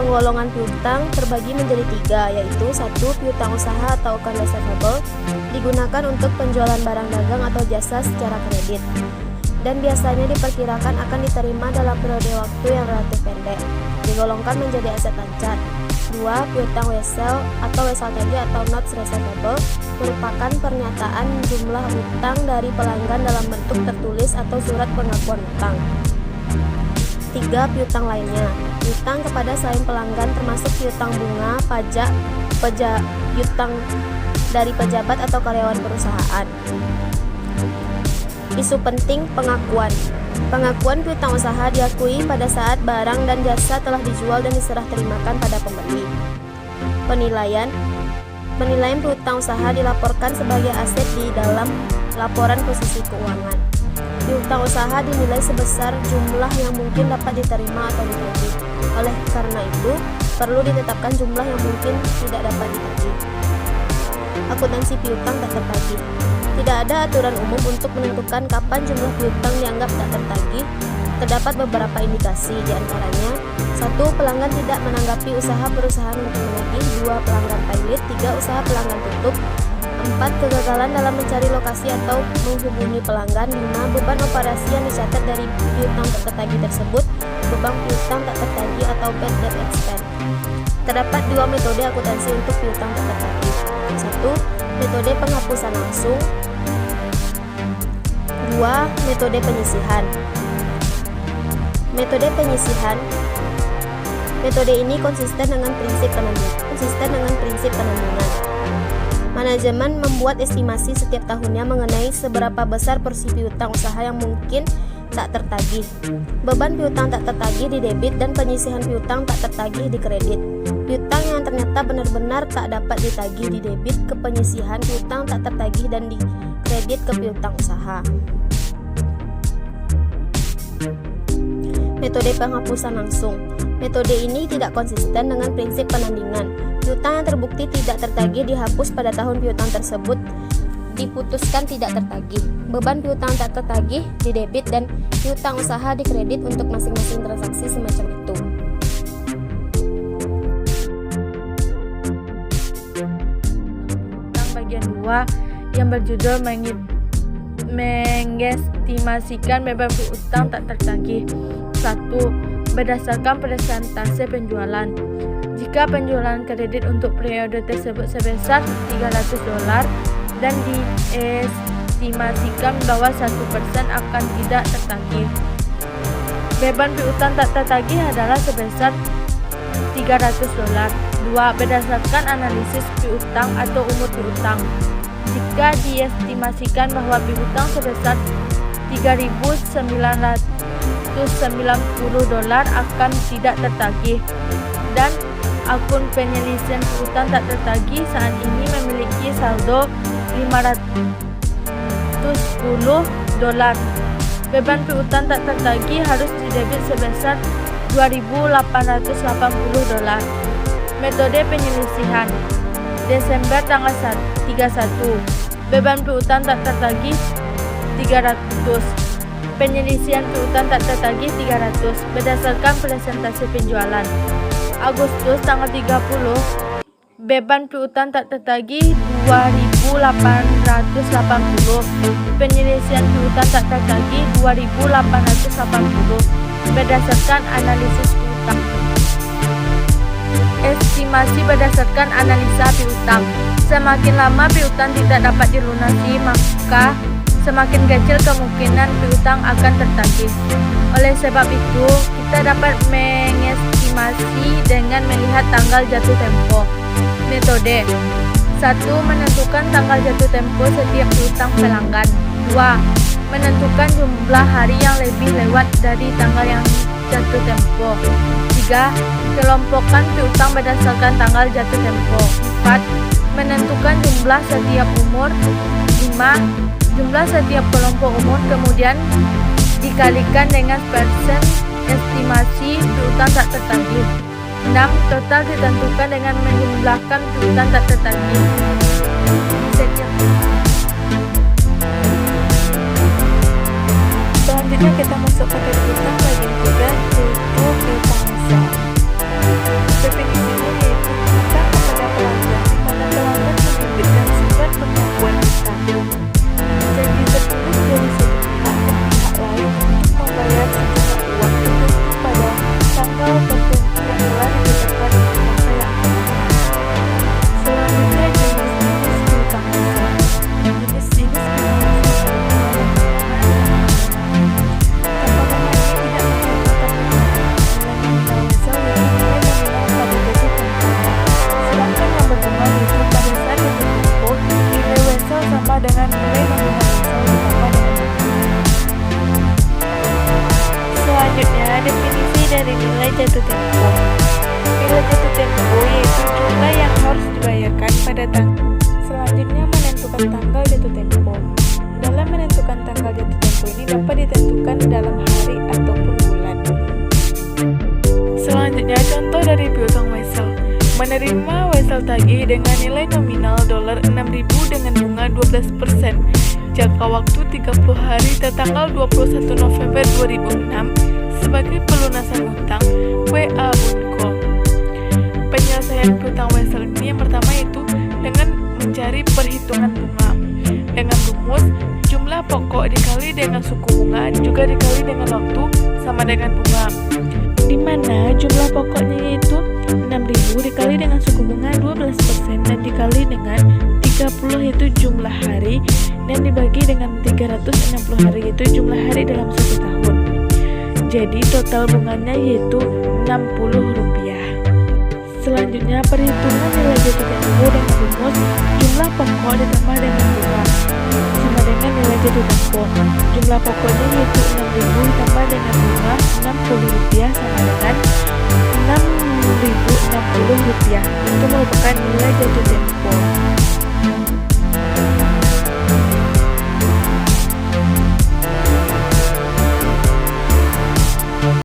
Penggolongan piutang terbagi menjadi 3, yaitu 1. Piutang usaha atau account receivable digunakan untuk penjualan barang dagang atau jasa secara kredit dan biasanya diperkirakan akan diterima dalam periode waktu yang relatif pendek, digolongkan menjadi aset lancar. 2. Piutang wesel atau wesel tagih atau notes receivable merupakan pernyataan jumlah utang dari pelanggan dalam bentuk tertulis atau surat pengakuan utang. 3. Piutang lainnya. Piutang kepada selain pelanggan termasuk piutang bunga, pajak, piutang dari pejabat atau karyawan perusahaan. Isu penting pengakuan. Pengakuan piutang usaha diakui pada saat barang dan jasa telah dijual dan diserah terimakan pada pembeli. Penilaian piutang usaha dilaporkan sebagai aset di dalam laporan posisi keuangan. Piutang usaha dinilai sebesar jumlah yang mungkin dapat diterima atau ditagih. Oleh karena itu, perlu ditetapkan jumlah yang mungkin tidak dapat ditagih. Akuntansi piutang tak tertagih. Tidak ada aturan umum untuk menentukan kapan jumlah piutang dianggap tak tertagih. Terdapat beberapa indikasi, di antaranya 1. Pelanggan tidak menanggapi usaha perusahaan untuk menagih. 2. Pelanggan pilot. 3. Usaha pelanggan tutup. 4. Kegagalan dalam mencari lokasi atau menghubungi pelanggan. 5. Beban operasi yang dicatat dari piutang tak tertagih tersebut, beban piutang tak tertagih atau bad debt expense. Terdapat 2 metode akuntansi untuk piutang tak tertagih. 1. Metode penghapusan langsung. 2. Metode penyisihan. Metode penyisihan. Metode ini konsisten dengan prinsip penandingan. Manajemen membuat estimasi setiap tahunnya mengenai seberapa besar porsi piutang usaha yang mungkin tak tertagih. Beban piutang tak tertagih di debit dan penyisihan piutang tak tertagih di kredit. Piutang yang ternyata benar-benar tak dapat ditagih di debit ke penyisihan piutang tak tertagih dan di kredit ke piutang usaha. Metode penghapusan langsung. Metode ini tidak konsisten dengan prinsip penandingan. Piutang yang terbukti tidak tertagih dihapus pada tahun piutang tersebut diputuskan tidak tertagih. Beban piutang tak tertagih di debit dan piutang usaha di kredit untuk masing-masing transaksi semacam itu. Bagian 2 yang berjudul mengestimasikan beban piutang tak tertagih. 1. Berdasarkan persentase penjualan. Jika penjualan kredit untuk periode tersebut sebesar $300 dan diestimasikan bahwa 1% akan tidak tertagih, beban piutang tak tertagih adalah sebesar $300. 2. Berdasarkan analisis piutang atau umur piutang. Jika diestimasikan bahwa piutang sebesar $3.990 akan tidak tertagih dan akun penyelesaian piutang tak tertagih saat ini memiliki saldo $510. Beban piutang tak tertagih harus didebit sebesar $2.880. Metode penyelesaian. Desember tanggal 31. Beban piutang tak tertagih 300. Penyelesaian piutang tak tertagih 300 berdasarkan presentasi penjualan. Agustus tanggal 30. Beban piutang tak tertagih 2.880. Penyelesaian piutang tak tertagih 2.880 berdasarkan analisis piutang. Estimasi berdasarkan analisa piutang. Semakin lama piutang tidak dapat dilunasi, maka semakin kecil kemungkinan piutang akan tertagih. Oleh sebab itu, kita dapat mengestimasi dengan melihat tanggal jatuh tempo. Metode. 1. Menentukan tanggal jatuh tempo setiap piutang pelanggan. 2. Menentukan jumlah hari yang lebih lewat dari tanggal yang jatuh tempo. 3. Kelompokkan piutang berdasarkan tanggal jatuh tempo. 4. Menentukan jumlah setiap umur. 5. Jumlah setiap kelompok umur kemudian dikalikan dengan persen estimasi piutang tak tertagih. 6. Total ditentukan dengan menjumlahkan piutang tak tertagih. Selanjutnya kita masuk pada piutang bagian 3, yaitu piutang wesel. dengan nilai nominal wesel ditambah dengan bunga. Selanjutnya, definisi dari nilai jatuh tempo. Nilai jatuh tempo yaitu jumlah yang harus dibayarkan pada selanjutnya menentukan tanggal jatuh tempo. Dalam menentukan tanggal jatuh tempo ini dapat ditentukan dalam hari ataupun bulan. Selanjutnya, contoh dari piutang wesel. Menerima wesel tagih dengan nilai nominal $6.000 dengan bunga 12%. Jangka waktu 30 hari tertanggal 21 November 2006 sebagai pelunasan utang WA Unco. Penyelesaian piutang wesel ini yang pertama yaitu dengan mencari perhitungan bunga. Dengan rumus jumlah pokok dikali dengan suku bunga juga dikali dengan waktu sama dengan bunga, di mana jumlah pokoknya yaitu 6.000 dikali dengan suku bunga 12% dan dikali dengan 30 yaitu jumlah hari dan dibagi dengan 360 hari yaitu jumlah hari dalam satu tahun. Jadi total bunganya yaitu Rp60. Selanjutnya perhitungan nilai jatuh tempo dengan rumus jumlah pokok ditambah dengan bunga sama dengan nilai jatuh tempo. Jumlah pokoknya yaitu 6.000 ditambah dengan bunga Rp60 sama dengan Rp6.060. Itu merupakan nilai jatuh tempo.